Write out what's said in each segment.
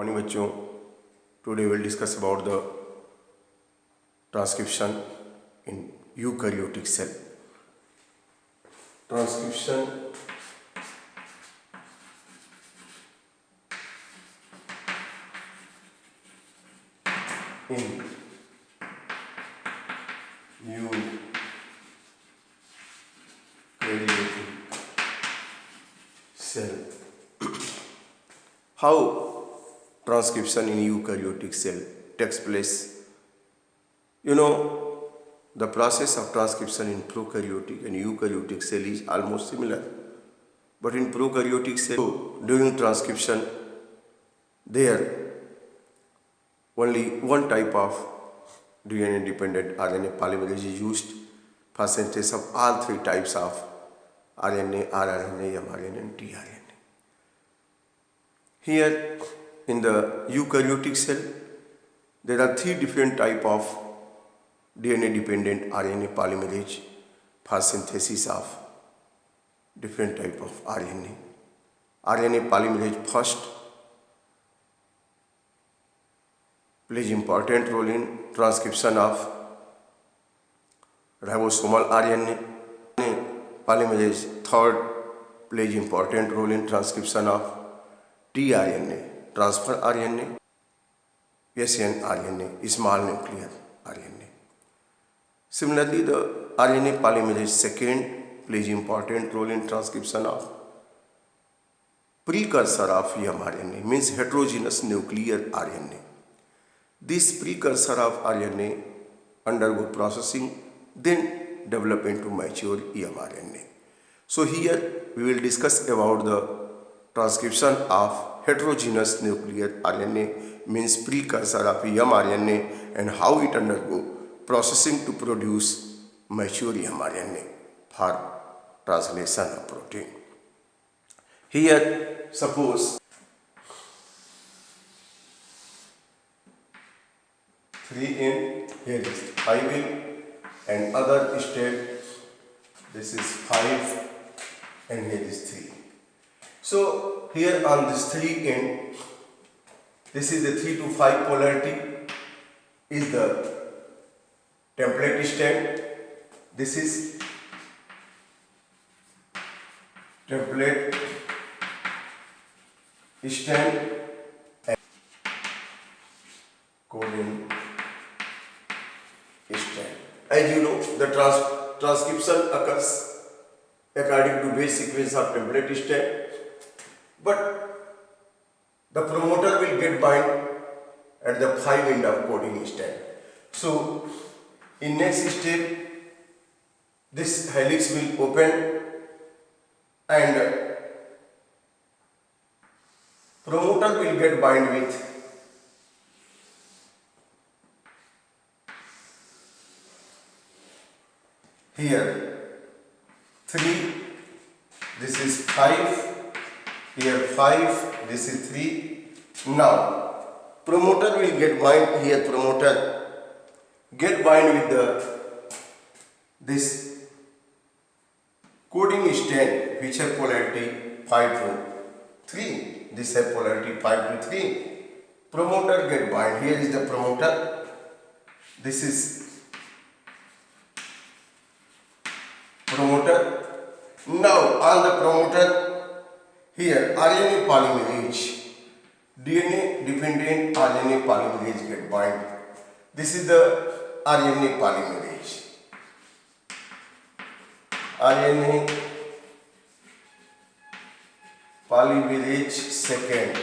Morning बच्चों, today will discuss about the transcription in eukaryotic cell. Transcription in eukaryotic cell. How transcription in eukaryotic cell takes place? You know, the process of transcription in prokaryotic and eukaryotic cell is almost similar. But in prokaryotic cell, during transcription, there only one type of DNA-dependent RNA polymerase is used for synthesis of all three types of RNA, rRNA, mRNA and tRNA. Here in the eukaryotic cell, there are three different types of DNA-dependent RNA polymerase for synthesis of different type of RNA. RNA polymerase first plays important role in transcription of ribosomal RNA. Polymerase third plays important role in transcription of tRNA, transfer RNA, snRNA, small nuclear RNA. Similarly, the RNA polymerase second plays important role in transcription of precursor of mRNA, means heterogeneous nuclear RNA. This precursor of RNA undergo processing, then develop into mature mRNA. So here we will discuss about the transcription of heterogeneous nuclear RNA, means precursor of mRNA, and how it undergo processing to produce mature mRNA for translation of protein. Here suppose 3N, here is 5N, and other state, this is 5 and here is 3. So here on this 3N, this is the 3 to 5 polarity is the template strand. This is template strand and coding strand. As you know, the transcription occurs according to base sequence of template strand, but the promoter will get bind at the 5 end of coding strand. So in next step, this helix will open and promoter will get bind with here 3, this is 5, here 5, this is 3. Now promoter will get bind here, promoter get bind with this coding strand which have polarity 5 to 3. This have polarity 5 to 3. Promoter get bind. Here is the promoter. This is promoter. Now on the promoter, here RNA polymerase, DNA dependent RNA polymerase get bind. This is the RNA polymerase. RNA polymerase second.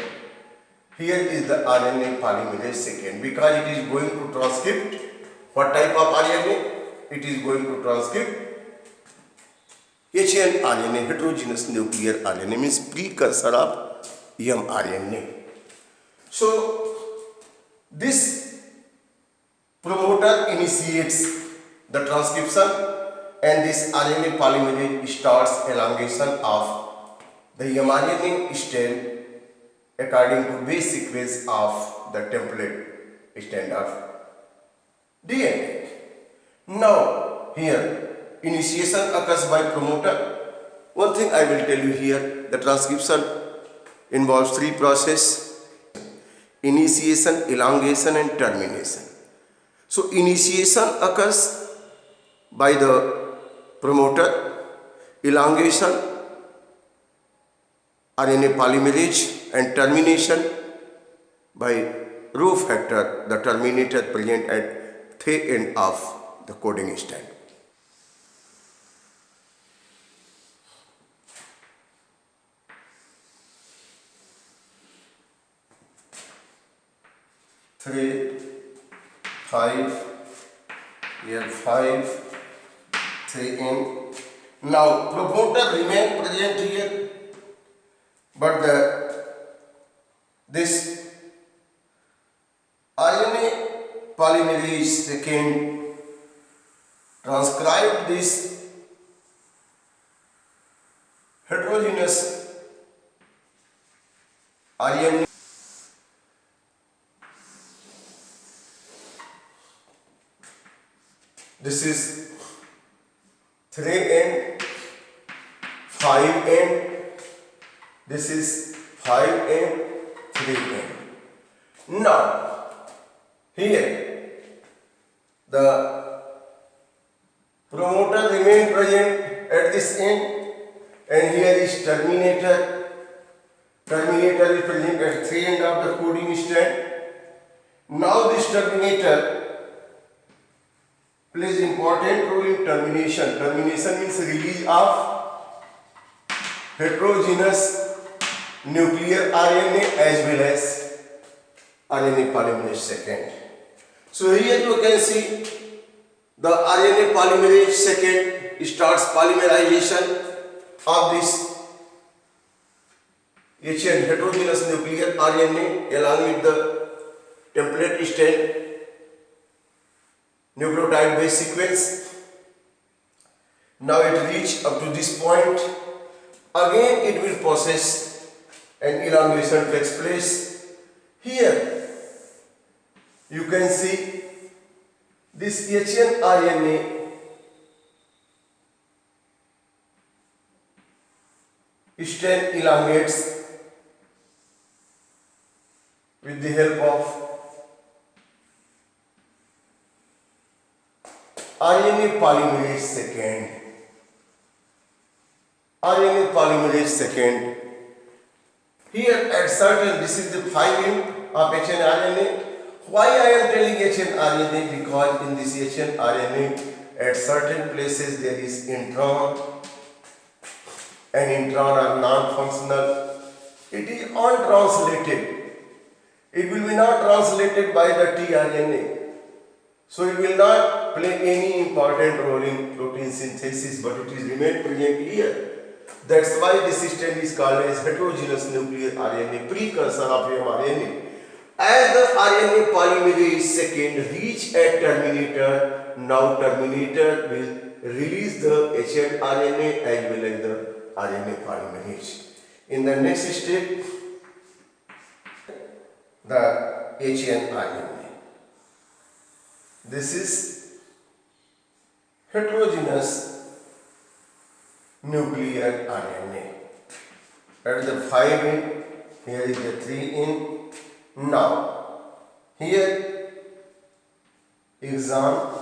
Here is the RNA polymerase second, because it is going to transcript what type of RNA? It is going to transcript hnRNA, heterogeneous nuclear RNA, means precursor of mRNA. So this promoter initiates the transcription and this RNA polymerase starts elongation of the mRNA strand according to base sequence of the template strand of DNA. Now here initiation occurs by promoter. One thing I will tell you here, the transcription involves three processes. initiation, elongation and termination. So initiation occurs by the promoter, elongation RNA polymerase and termination by Rho factor, the terminator present at the end of the coding strand. Three, five, here 5, 3 in. Now promoter remain present here, but this RNA polymerase second transcribe this heterogeneous RNA. This is 3N, 5N, this is 5N, 3N. Now, here the promoter remain present at this end, and here is terminator. Terminator is present at 3 end of the coding strand. Now this terminator plays important role in termination. Termination means release of heterogeneous nuclear RNA as well as RNA polymerase second. So here you can see the RNA polymerase second starts polymerization of this HN heterogeneous nuclear RNA along with the template strand nucleotide base sequence. Now it reach up to this point. Again it will process and elongation takes place. Here you can see this HN RNA strand elongates with the help of RNA polymerase second. RNA polymerase second. Here at certain, this is the 5N of HNRNA. Why I am telling HNRNA? Because in this HNRNA, at certain places there is intron, and intron are non-functional. It is untranslated. It will be not translated by the tRNA. So it will not play any important role in protein synthesis, but it is remain present here. That's why this system is called as heterogeneous nuclear RNA, precursor of mRNA. As the RNA polymerase second reach at terminator, now terminator will release the HNRNA as well as the RNA polymerase. In the next step, the HNRNA. This is heterogeneous nuclear RNA. At the 5N, here is the 3N. Now, here exon,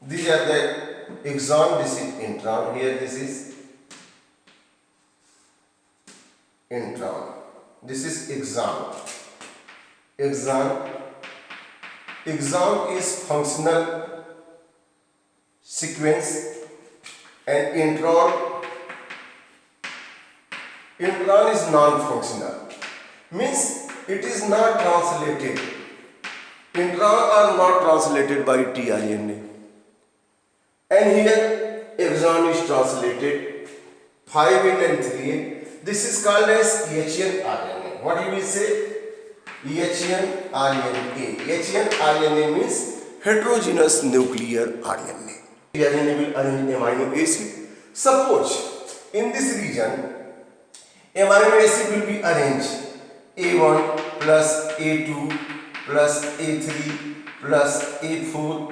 these are the exon, this is intron, here this is intron, this is exon. Exon is functional sequence, and intron is non-functional, means it is not translated. Intron are not translated by tRNA. And here exon is translated 5N and 3N. This is called as HNRNA. What you will say? HNRNA. HNRNA means heterogeneous nuclear RNA. RNA will arrange amino acid. Suppose in this region amino acid will be arranged A1 plus A2 plus A3 plus A4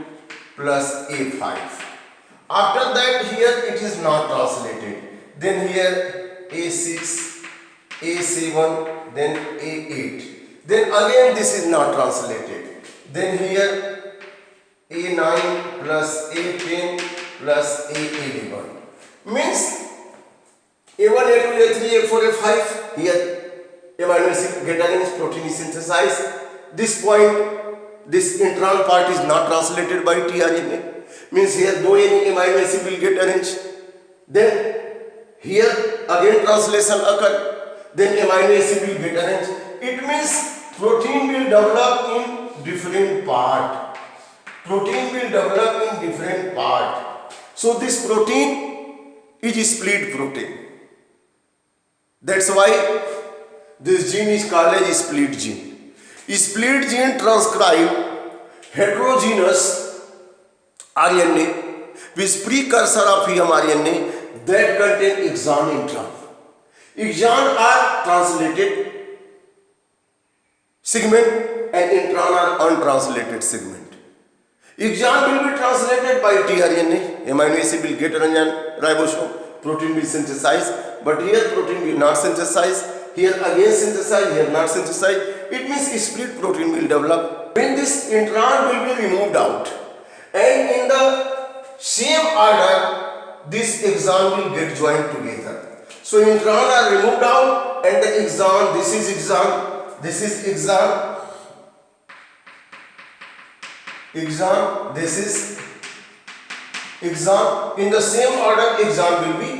plus A5. After that here it is not translated. Then here A6, A7, then A8. Then again this is not translated. Then here A9 plus A10 plus A11. Means A1, A2, A3, A4, A5. Here amino acid get arranged, protein is synthesized. This point, this intron part is not translated by tRNA. Means here no any amino acid will get arranged. Then here again translation occur. Then amino acid will get arranged. It means protein will develop in different part. Protein will develop in different part. So this protein is split protein. That's why this gene is called as split gene. Split gene transcribe heterogeneous RNA with precursor of mRNA that contain exon intron. Exon are translated segment and intron are untranslated segment. Exon will be translated by tRNA, amino acid will get arranged ribosome, protein will synthesize, but here protein will not synthesize. Here again synthesize, here not synthesize. It means split protein will develop. When this intron will be removed out, and in the same order, this exon will get joined together. So intron are removed out, and the exon, this is exon, this is exon, exon, this is exon. In the same order, exon will be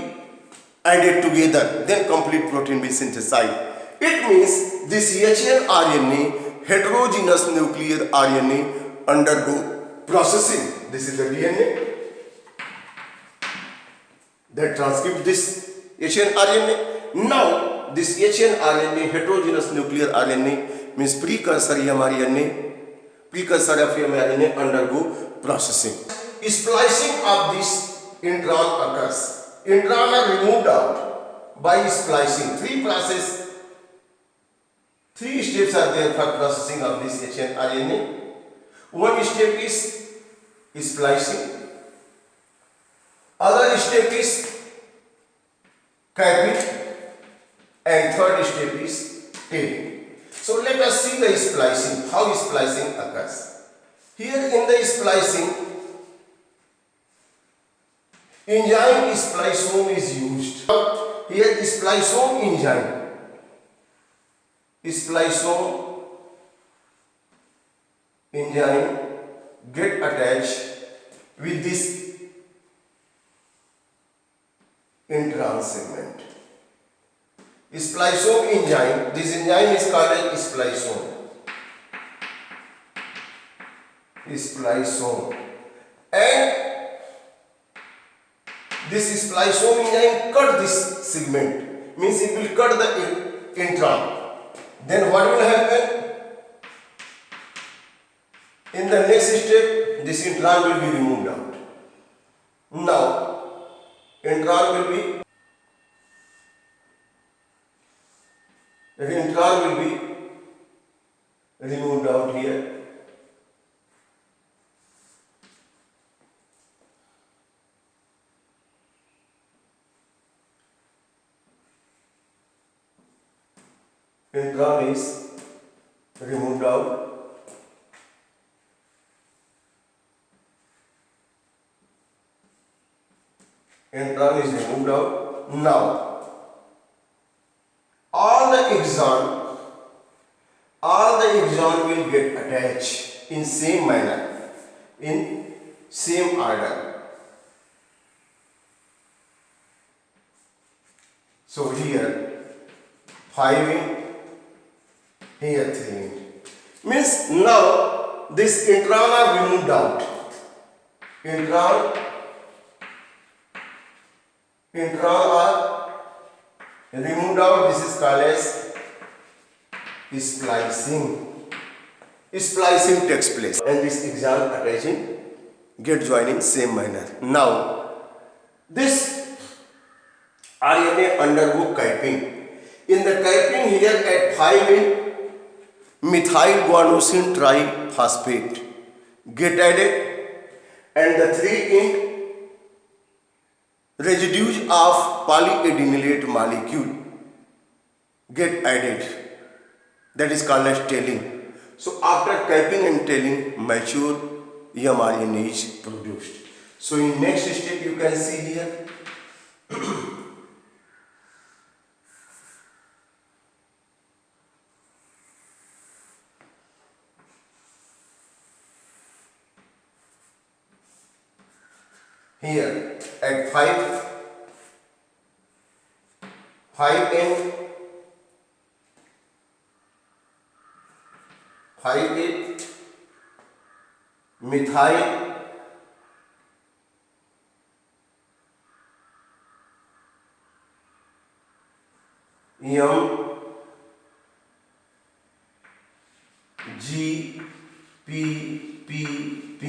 added together, then complete protein will synthesized. It means this HN RNA, heterogeneous nuclear RNA, undergo processing. This is the DNA that transcribes this HN RNA. Now this HN RNA, heterogeneous nuclear RNA, means precursor mRNA, precursor of mRNA undergo processing. Splicing of this intron occurs. Intron are removed out by splicing. Three steps are there for processing of this HN RNA. One step is splicing. Other step is capping. And third step is taping. So let us see the splicing, how splicing occurs. Here in the splicing, enzyme splicosome is used. Here splicosome enzyme. Splicosome enzyme get attached with this intron segment. Splicosome enzyme, this enzyme is called as splicosome. Splicosome. And this splicosome enzyme cut this segment, means it will cut the intron. Then what will happen? In the next step, this intron will be removed out. Now, intron will be removed out here. Intron is removed out. Intron is removed out. Now, all the exon will get attached in same manner, in same order. So here 5 in, here 3 in. Means now this intron are removed out. Intron are removed out. This is called as splicing. Splicing takes place and this exon attaching get joined in same manner. Now this RNA undergo capping. In the capping here at 5 in methyl guanosine triphosphate get added, and the 3' residues of polyadenylate molecule get added. That is called as tailing. So after capping and tailing, mature mRNA is produced. So in next step you can see here. Here at 5N 5 methyl MGPPP,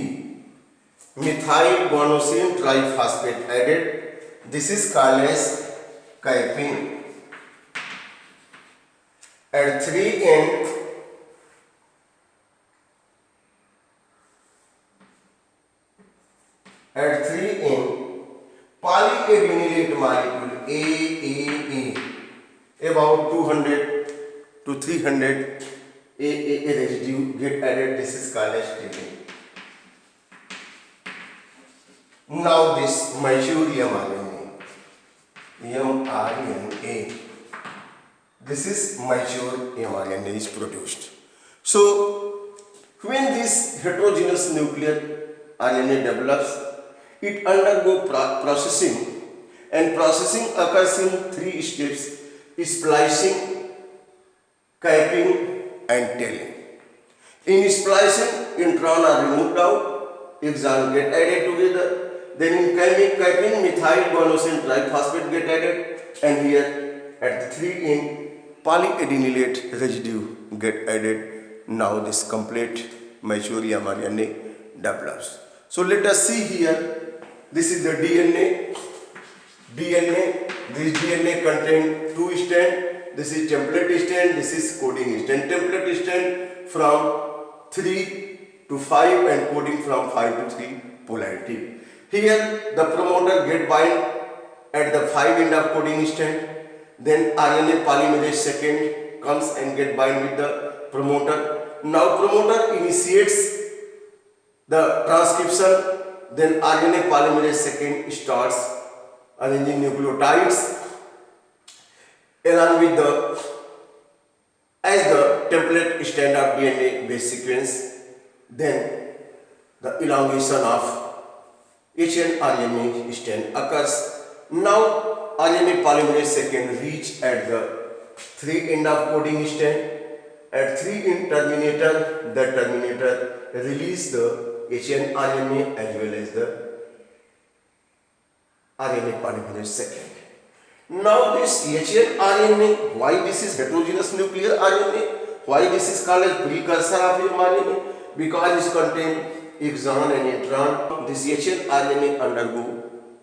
methyl guanosine triphosphate added. This is called as capping. At 3N polyadenylate molecule AAA, about 200 to 300 AAA residue get added. This is called as tailing. Now this mature mRNA, this is mature mRNA is produced. So when this heterogeneous nuclear RNA develops, it undergo processing, and processing occurs in 3 steps: splicing, capping and tailing. In splicing, intron are removed out, exon get added together. Then in capping, methyl guanosine triphosphate get added, and here at the 3N polyadenylate residue get added. Now this complete mature mRNA develops. So let us see here. This is the DNA. This DNA contains 2 strands. This is template strand. This is coding strand. Template strand from 3 to 5 and coding from 5 to 3 polarity. Here the promoter get bind at the 5 end of coding strand. Then RNA polymerase second comes and get bind with the promoter. Now promoter initiates the transcription. Then RNA polymerase second starts arranging nucleotides along with the template strand of DNA base sequence. Then the elongation of hnRNA strand occurs. Now RNA polymerase second reach at the 3 end of coding strand. At 3 end terminator, the terminator release the hnRNA as well as the RNA polymerase second. Now this hnRNA, why this is heterogeneous nuclear RNA? Why this is called as precursor of mRNA? Because it contains exon and intron. This hnRNA undergo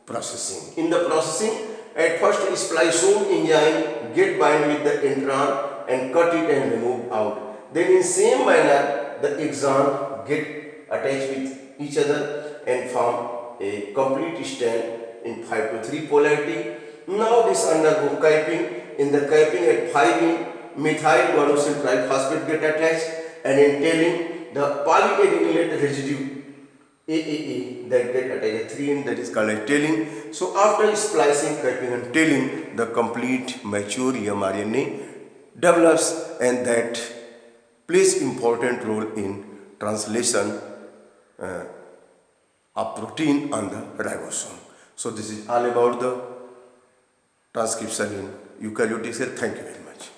processing. In the processing, at first spliceosome enzyme get bind with the intron and cut it and remove out. Then in same manner the exon get attached with each other and form a complete strand in 5 to 3 polarity. Now this undergo capping. In the capping at 5 methyl guanosine triphosphate get attached, and in tailing the polyadenylate residue AAA that get attached at 3 that is called as tailing. So after splicing, capping and tailing, the complete mature mRNA develops, and that plays important role in translation of protein on the ribosome. So this is all about the transcription in eukaryotic cell. Thank you very much.